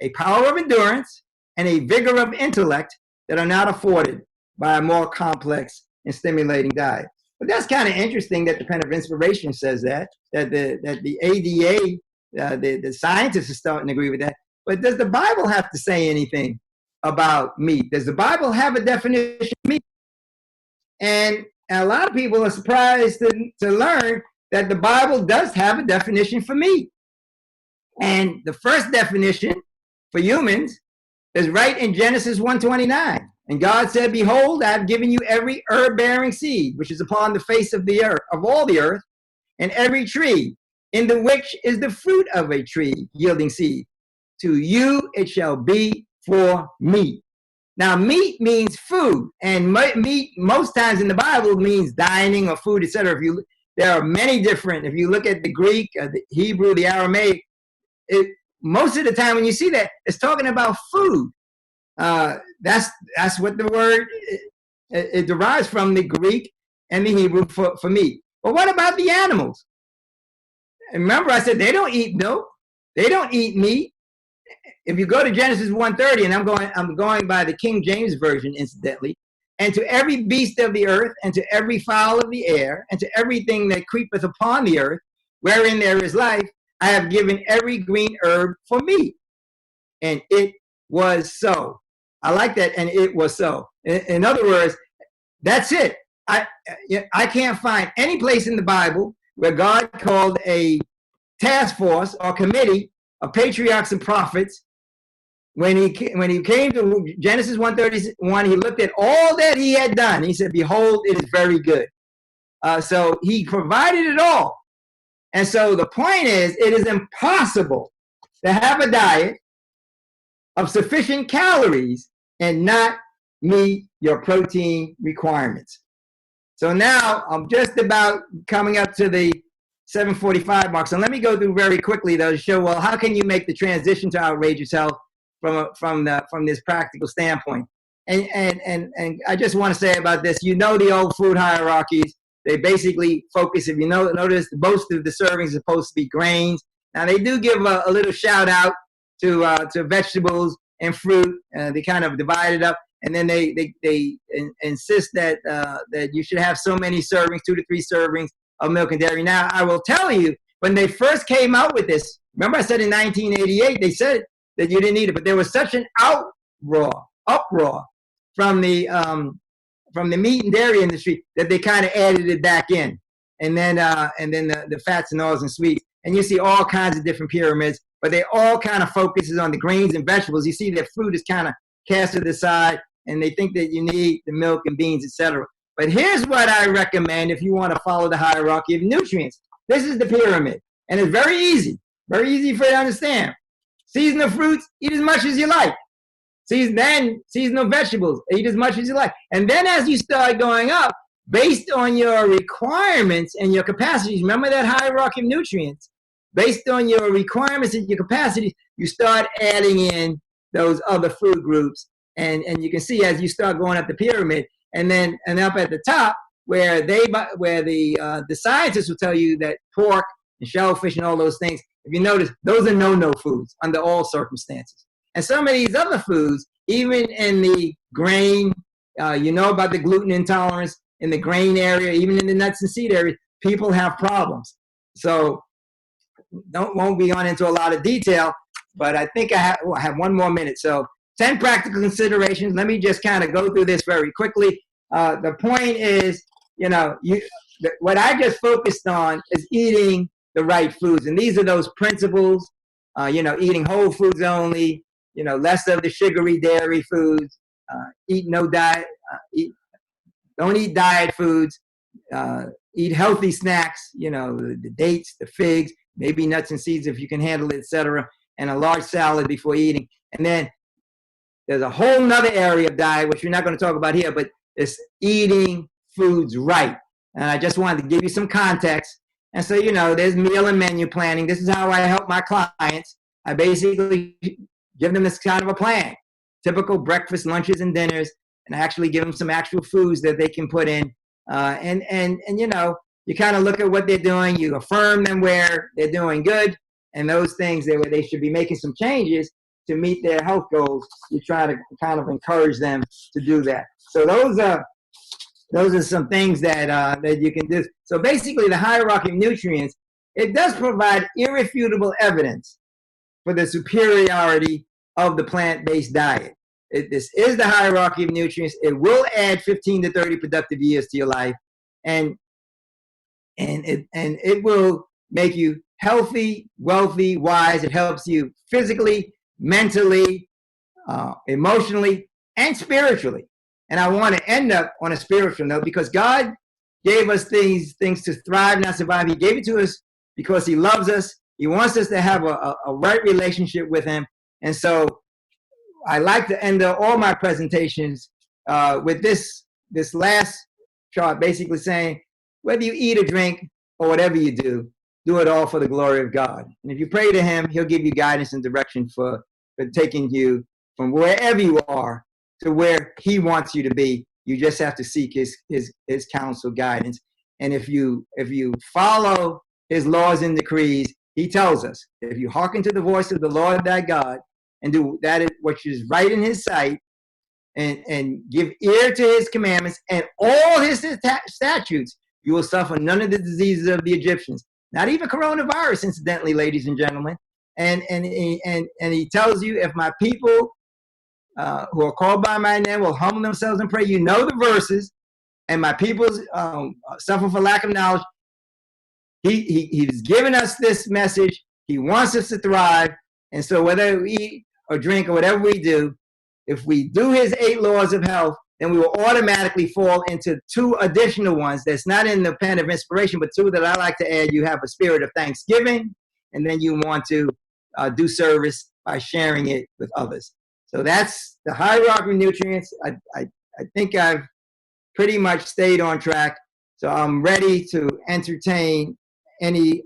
Speaker 2: a power of endurance, and a vigor of intellect that are not afforded by a more complex and stimulating diet. But that's kind of interesting that the Pen of Inspiration says that the ADA, the scientists are starting to agree with that. But does the Bible have to say anything about meat? Does the Bible have a definition of meat? And a lot of people are surprised to learn that the Bible does have a definition for meat. And the first definition for humans is right in Genesis 1:29. And God said, behold, I have given you every herb-bearing seed, which is upon the face of the earth, of all the earth, and every tree, in the which is the fruit of a tree yielding seed. To you it shall be for meat. Now, meat means food, and meat most times in the Bible means dining or food, etc. There are many different, if you look at the Greek, the Hebrew, the Aramaic, most of the time when you see that, it's talking about food. That's what the word, it derives from the Greek and the Hebrew for meat. But what about the animals? And remember, I said they don't eat milk. They don't eat meat. If you go to Genesis 1:30, and I'm going by the King James Version, incidentally, and to every beast of the earth, and to every fowl of the air, and to everything that creepeth upon the earth, wherein there is life, I have given every green herb for meat. And it was so. I like that, and it was so. In other words, that's it. I can't find any place in the Bible where God called a task force or committee of patriarchs and prophets. When he came to Genesis 1:31, he looked at all that he had done. He said, behold, it is very good. So he provided it all. And so the point is, it is impossible to have a diet of sufficient calories and not meet your protein requirements. So now I'm just about coming up to the 7:45 mark. So let me go through very quickly, though, to show, well, how can you make the transition to outrageous health from this practical standpoint? And I just want to say about this, the old food hierarchies, they basically focus, if you notice, most of the servings are supposed to be grains. Now they do give a little shout out to vegetables and fruit. They kind of divide it up, and then they insist that you should have so many servings, 2 to 3 servings of milk and dairy. Now I will tell you, when they first came out with this, remember I said in 1988 they said that you didn't need it, but there was such an uproar from the meat and dairy industry that they kind of added it back in, and then the fats and oils and sweets, and you see all kinds of different pyramids. but they all kind of focuses on the grains and vegetables. You see that fruit is kind of cast to the side, and they think that you need the milk and beans, etc. But here's what I recommend if you want to follow the hierarchy of nutrients. This is the pyramid, and it's very easy for you to understand. Seasonal fruits, eat as much as you like. Seasonal vegetables, eat as much as you like. And then as you start going up, based on your requirements and your capacities, remember that hierarchy of nutrients, based on your requirements and your capacities, you start adding in those other food groups. And you can see as you start going up the pyramid, and up at the top, where the scientists will tell you that pork and shellfish and all those things, if you notice, those are no-no foods under all circumstances. And some of these other foods, even in the grain, you know about the gluten intolerance in the grain area, even in the nuts and seed area, people have problems. So won't be on into a lot of detail, but I think I have 1 more minute. So 10 practical considerations. Let me just kind of go through this very quickly. The point is, what I just focused on is eating the right foods. And these are those principles, eating whole foods only, less of the sugary dairy foods, don't eat diet foods, eat healthy snacks, the dates, the figs, maybe nuts and seeds if you can handle it, etc., and a large salad before eating. And then there's a whole nother area of diet, which we're not going to talk about here, but it's eating foods right. And I just wanted to give you some context. And so, there's meal and menu planning. This is how I help my clients. I basically give them this kind of a plan, typical breakfast, lunches, and dinners, and I actually give them some actual foods that they can put in. You kind of look at what they're doing. You affirm them where they're doing good, and those things where they should be making some changes to meet their health goals. You try to kind of encourage them to do that. So those are some things that you can do. So basically, the hierarchy of nutrients, it does provide irrefutable evidence for the superiority of the plant-based diet. This is the hierarchy of nutrients. It will add 15 to 30 productive years to your life, and it will make you healthy, wealthy, wise. It helps you physically, mentally, emotionally, and spiritually. And I want to end up on a spiritual note, because God gave us these things to thrive, not survive. He gave it to us because he loves us. He wants us to have a right relationship with him. And so I like to end all my presentations with this last chart, basically saying, whether you eat or drink or whatever you do it all for the glory of God. And if you pray to him, he'll give you guidance and direction for taking you from wherever you are to where he wants you to be. You just have to seek his counsel, guidance. And if you follow his laws and decrees, he tells us, if you hearken to the voice of the Lord thy God and do that which is right in his sight, and give ear to his commandments and all his statutes, you will suffer none of the diseases of the Egyptians, not even coronavirus, incidentally, ladies and gentlemen. And he tells you, if my people who are called by my name will humble themselves and pray. You know the verses. And my people suffer for lack of knowledge. He's given us this message. He wants us to thrive. And so whether we eat or drink or whatever we do, if we do his 8 laws of health, then we will automatically fall into 2 additional ones that's not in the pen of inspiration, but 2 that I like to add. You have a spirit of thanksgiving, and then you want to do service by sharing it with others. So that's the hierarchy of nutrients. I think I've pretty much stayed on track. So I'm ready to entertain any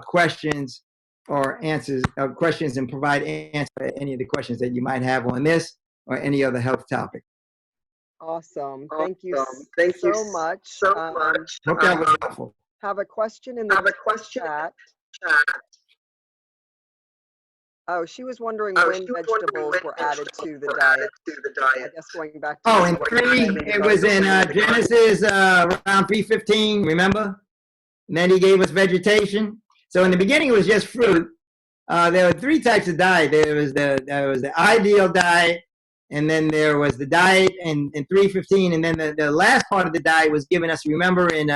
Speaker 2: questions or answers, questions, and provide answers to any of the questions that you might have on this or any other health topic.
Speaker 1: Awesome. Thank you so much.
Speaker 2: Hope that was helpful.
Speaker 1: Have a question in the chat. Oh, she was wondering when vegetables were added to the diet. I guess going back to
Speaker 2: in 3, it was in Genesis around 3:15, remember? And then he gave us vegetation. So in the beginning, it was just fruit. There were 3 types of diet. There was the ideal diet, and then there was the diet in 3:15, and then the last part of the diet was given us, remember, in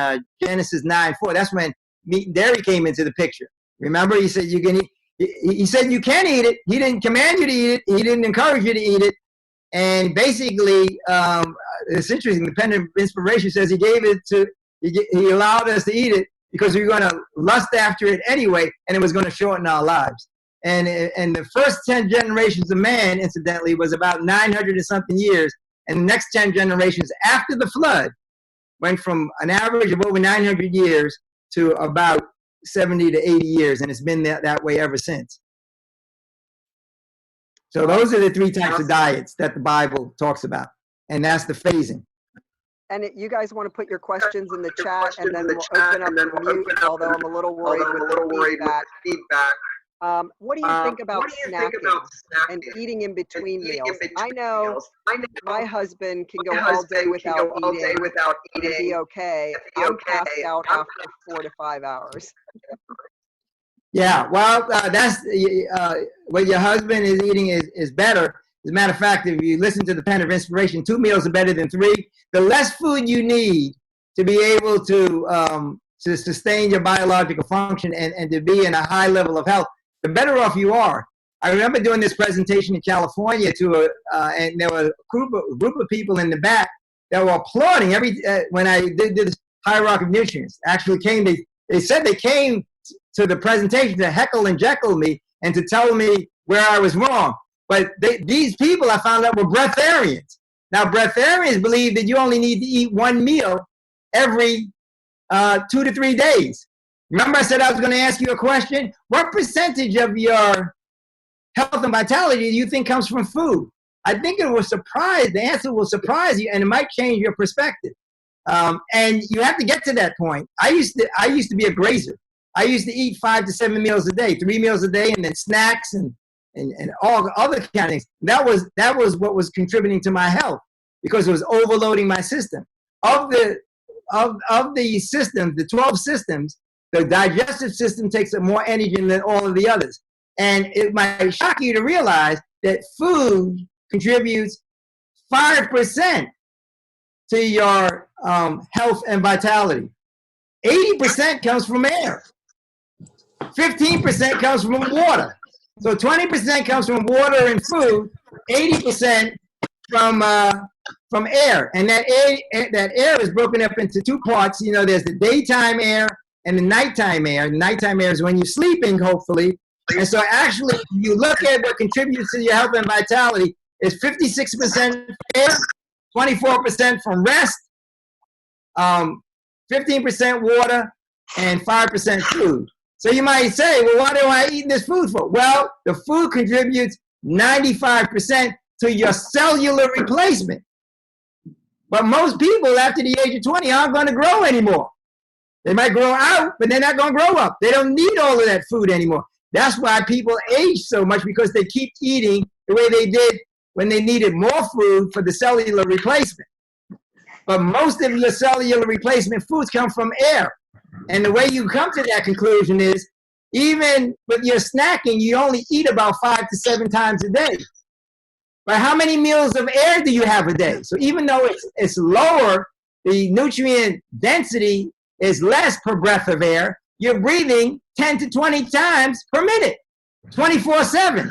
Speaker 2: Genesis 9:4. That's when meat and dairy came into the picture. Remember, he said you can eat. He said you can eat it. He didn't command you to eat it. He didn't encourage you to eat it. And basically, it's interesting. The Pen of Inspiration says he gave it to, he allowed us to eat it because we were going to lust after it anyway, and it was going to shorten our lives. And the first 10 generations of man, incidentally, was about 900 and something years. And the next 10 generations after the flood went from an average of over 900 years to about 70 to 80 years. And it's been that way ever since. So those are the 3 types of diets that the Bible talks about. And that's the phasing.
Speaker 1: And you guys want to put your questions in the chat, and then we'll open up the mute, although I'm a little worried with the feedback. What do you think about snacking and eating in between meals? I know my husband can go all day without eating and be okay. I'm passed out after 4 to 5 hours.
Speaker 2: Yeah, well, that's what your husband is eating is better. As a matter of fact, if you listen to the Pen of Inspiration, 2 meals are better than 3. The less food you need to be able to sustain your biological function and to be in a high level of health, the better off you are. I remember doing this presentation in California and there was a group of people in the back that were applauding when I did this hierarchy of nutrients. Actually they said they came to the presentation to heckle and jekyll me and to tell me where I was wrong. But these people I found out were breatharians. Now, breatharians believe that you only need to eat 1 meal every 2 to 3 days. Remember I said I was going to ask you a question? What percentage of your health and vitality do you think comes from food? I think the answer will surprise you, and it might change your perspective. And you have to get to that point. I used to be a grazer. I used to eat 5 to 7 meals a day, 3 meals a day, and then snacks and all the other kind of things. That was what was contributing to my health because it was overloading my system. Of the systems, the 12 systems, the digestive system takes up more energy than all of the others. And it might shock you to realize that food contributes 5% to your health and vitality. 80% comes from air. 15% comes from water. So 20% comes from water and food, 80% from air. And that air is broken up into 2 parts. You know, there's the daytime air and the nighttime air. The nighttime air is when you're sleeping, hopefully. And so actually, if you look at what contributes to your health and vitality, it's 56% air, 24% from rest, 15% water, and 5% food. So you might say, well, why do I eat this food for? Well, the food contributes 95% to your cellular replacement. But most people after the age of 20 aren't going to grow anymore. They might grow out, but they're not going to grow up. They don't need all of that food anymore. That's why people age so much, because they keep eating the way they did when they needed more food for the cellular replacement. But most of your cellular replacement foods come from air. And the way you come to that conclusion is, even with your snacking, you only eat about 5 to 7 times a day. But how many meals of air do you have a day? So even though it's lower, the nutrient density is less per breath of air, you're breathing 10 to 20 times per minute, 24/7.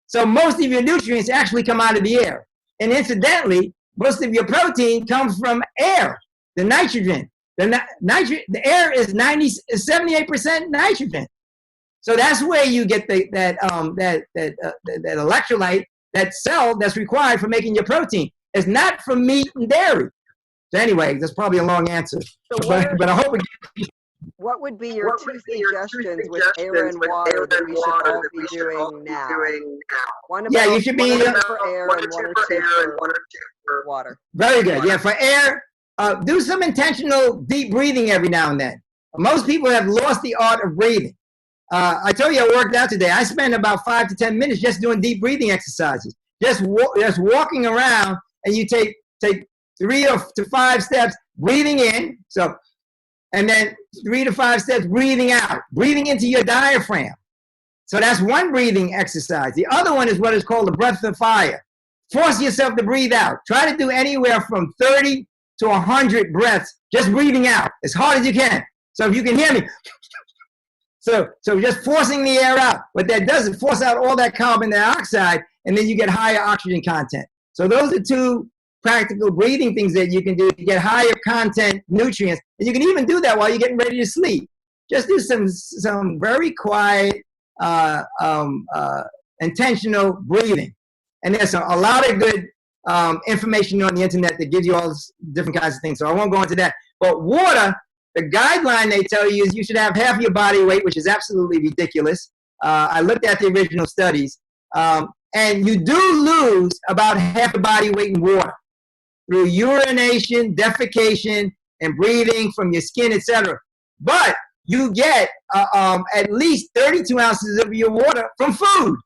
Speaker 2: So most of your nutrients actually come out of the air. And incidentally, most of your protein comes from air, the nitrogen. The air is 78% nitrogen. So that's where you get that electrolyte, that cell that's required for making your protein. It's not from meat and dairy. So anyway, that's probably a long answer. So but I hope
Speaker 1: what would be your 2 suggestions with air and water that we should all be doing now? One about,
Speaker 2: you should be
Speaker 1: for air and 1 or 2 for water.
Speaker 2: Very good. Yeah, for air, do some intentional deep breathing every now and then. Most people have lost the art of breathing. I told you I worked out today. I spent about 5 to 10 minutes just doing deep breathing exercises. Just walking around, and you take 3 to 5 steps breathing in. So, and then 3 to 5 steps breathing out, breathing into your diaphragm. So that's one breathing exercise. The other one is what is called the breath of fire. Force yourself to breathe out. Try to do anywhere from 30 to 100 breaths, just breathing out as hard as you can. So if you can hear me, So just forcing the air out, what that does is force out all that carbon dioxide, and then you get higher oxygen content. So those are two practical breathing things that you can do to get higher content nutrients. And you can even do that while you're getting ready to sleep. Just do some very quiet, intentional breathing. And there's a lot of good information on the internet that gives you all different kinds of things. So I won't go into that. But water, the guideline they tell you is you should have half your body weight, which is absolutely ridiculous. I looked at the original studies. And you do lose about half the body weight in water through urination, defecation, and breathing from your skin, etc. But you get at least 32 ounces of your water from food.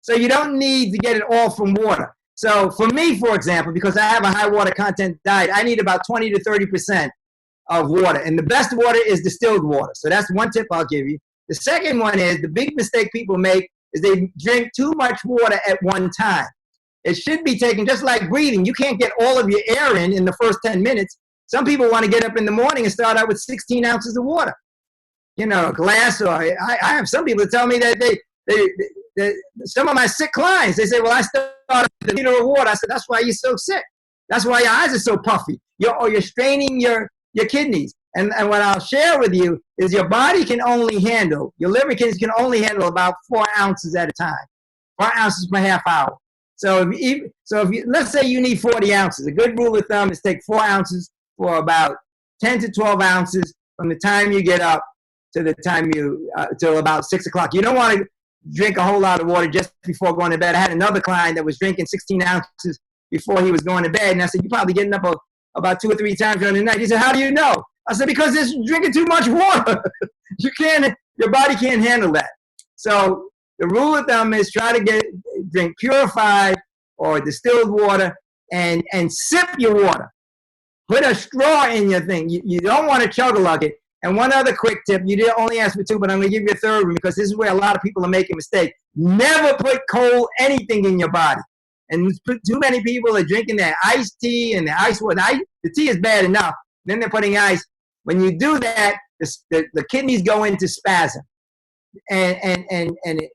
Speaker 2: So you don't need to get it all from water. So for me, for example, because I have a high water content diet, I need about 20 to 30% of water. And the best water is distilled water. So that's one tip I'll give you. The second one is the big mistake people make is they drink too much water at one time. It should be taken just like breathing. You can't get all of your air in the first 10 minutes. Some people want to get up in the morning and start out with 16 ounces of water. You know, a glass, or I have some people tell me that they some of my sick clients, they say, well, I started with a liter of water. I said, that's why you're so sick. That's why your eyes are so puffy. You're straining your kidneys. And what I'll share with you is your body can only handle, your liver can only handle about 4 ounces at a time, 4 ounces per half hour. So if you, let's say you need 40 ounces. A good rule of thumb is take 4 ounces for about 10 to 12 ounces from the time you get up to the time till about 6 o'clock. You don't want to drink a whole lot of water just before going to bed. I had another client that was drinking 16 ounces before he was going to bed. And I said, you're probably getting up about 2 or 3 times during the night. He said, how do you know? I said, because it's drinking too much water. Your body can't handle that. So the rule of thumb is try to drink purified or distilled water and sip your water. Put a straw in your thing. You don't want to chug-a-lug it. And one other quick tip, you did only ask for 2, but I'm going to give you a third one because this is where a lot of people are making a mistake. Never put cold anything in your body. And too many people are drinking their iced tea and the ice water. The tea is bad enough. Then they're putting ice. When you do that, the kidneys go into spasm. And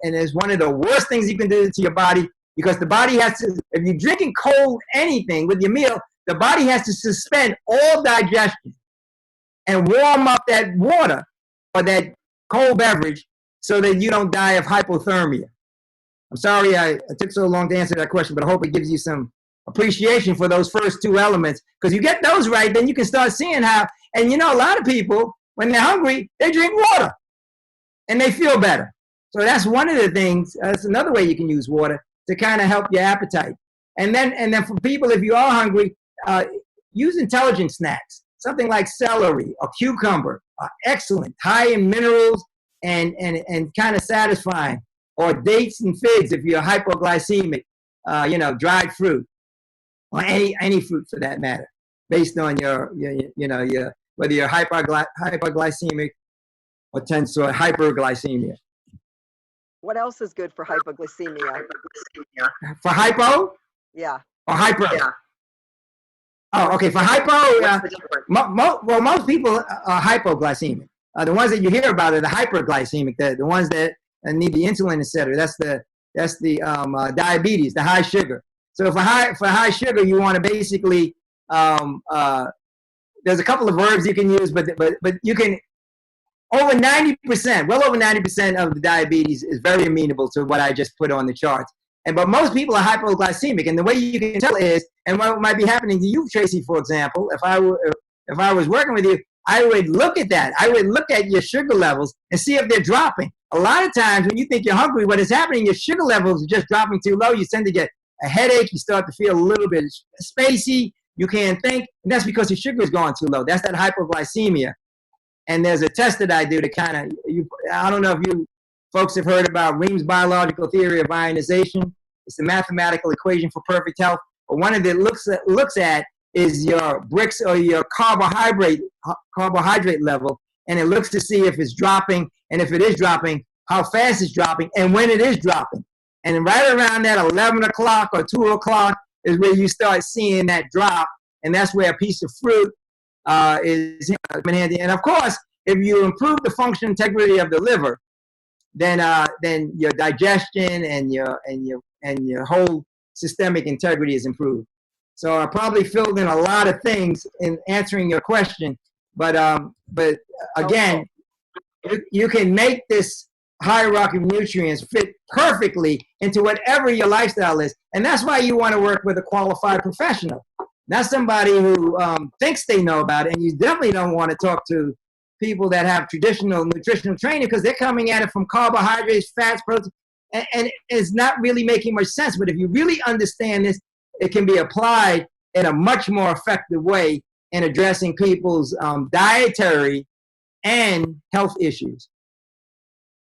Speaker 2: it's one of the worst things you can do to your body because the body has to, if you're drinking cold anything with your meal, the body has to suspend all digestion and warm up that water or that cold beverage so that you don't die of hypothermia. I'm sorry I took so long to answer that question, but I hope it gives you some appreciation for those first 2 elements. Because you get those right, then you can start seeing how, and you know, a lot of people, when they're hungry, they drink water and they feel better. So that's one of the things, that's another way you can use water to kind of help your appetite. And then for people, if you are hungry, use intelligent snacks. Something like celery or cucumber are excellent, high in minerals and kind of satisfying. Or dates and figs if you're hypoglycemic, dried fruit, or any fruit for that matter, based on your whether you're hypoglycemic or tends to hyperglycemia.
Speaker 1: What else is good for hypoglycemia?
Speaker 2: For hypo?
Speaker 1: Yeah.
Speaker 2: Or hyper? Yeah. Oh, okay. For hypo, most people are hypoglycemic. The ones that you hear about are the hyperglycemic, the ones that need the insulin, etc. That's the diabetes, the high sugar. So for high sugar, you want to basically there's a couple of verbs you can use, but you can well over 90% of the diabetes is very amenable to what I just put on the charts. But most people are hypoglycemic, and the way you can tell is, and what might be happening to you, Tracy, for example, if I was working with you, I would look at that. I would look at your sugar levels and see if they're dropping. A lot of times when you think you're hungry, what is happening, your sugar levels are just dropping too low. You tend to get a headache. You start to feel a little bit spacey. You can't think. And that's because your sugar is going too low. That's that hypoglycemia. And there's a test that I do to kind of, I don't know if you folks have heard about Ream's biological theory of ionization. It's the mathematical equation for perfect health. But one of it looks at is your bricks or your carbohydrate level, and it looks to see if it's dropping, and if it is dropping, how fast it's dropping, and when it is dropping. And right around that 11 o'clock or 2 o'clock is where you start seeing that drop, and that's where a piece of fruit is handy. And of course, if you improve the function integrity of the liver, then your digestion and your whole systemic integrity is improved. So I probably filled in a lot of things in answering your question, but again, you can make this hierarchy of nutrients fit perfectly into whatever your lifestyle is, and that's why you want to work with a qualified professional, not somebody who thinks they know about it. And you definitely don't want to talk to people that have traditional nutritional training, because they're coming at it from carbohydrates, fats, protein, and it's not really making much sense. But if you really understand this, it can be applied in a much more effective way in addressing people's dietary and health issues.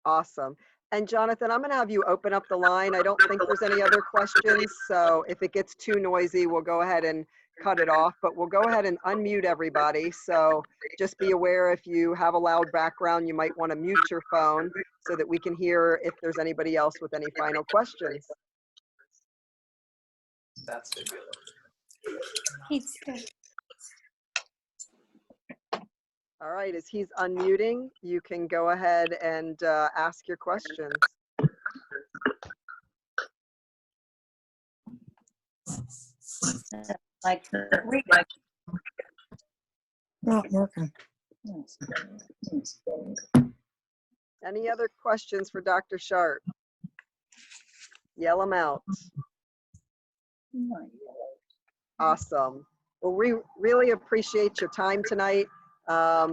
Speaker 1: Awesome. And Jonathan, I'm going to have you open up the line. I don't think there's any other questions. So if it gets too noisy, we'll go ahead and cut it off, but we'll go ahead and unmute everybody. So just be aware, if you have a loud background, you might want to mute your phone so that we can hear if there's anybody else with any final questions.
Speaker 3: That's good.
Speaker 1: All right, as he's unmuting, you can go ahead and ask your questions.
Speaker 4: Not working.
Speaker 1: Any other questions for Dr. Sharp? Yell them out. Awesome. Well, we really appreciate your time tonight. A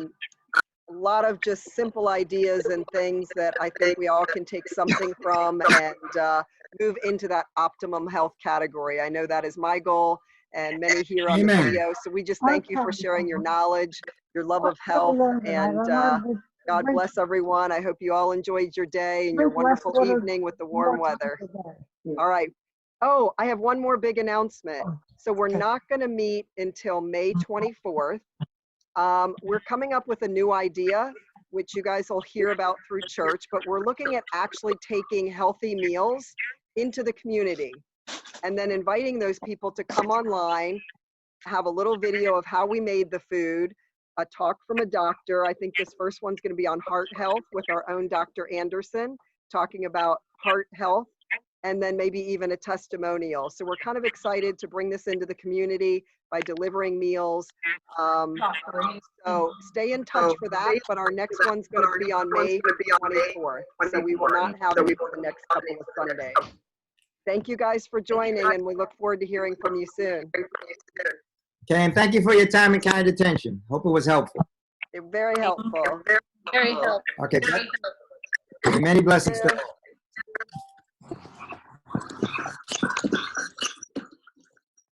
Speaker 1: lot of just simple ideas and things that I think we all can take something from and move into that optimum health category. I know that is my goal and many here on the video. So we just thank you for sharing your knowledge, your love of health, and God bless everyone. I hope you all enjoyed your day and your wonderful evening with the warm weather. All right. Oh, I have one more big announcement. So we're not going to meet until May 24th. We're coming up with a new idea, which you guys will hear about through church, but we're looking at actually taking healthy meals into the community and then inviting those people to come online, have a little video of how we made the food, a talk from a doctor. I think this first one's going to be on heart health with our own Dr. Anderson, talking about heart health, and then maybe even a testimonial. So we're kind of excited to bring this into the community by delivering meals. So stay in touch for that, but our next one's going to be on May 24th. So we will not have it for the next couple of Sundays. Thank you guys for joining, and we look forward to hearing from you soon.
Speaker 2: Okay, and thank you for your time and kind attention. Hope it was helpful.
Speaker 1: Very helpful.
Speaker 5: Very helpful.
Speaker 2: Okay, many blessings to all.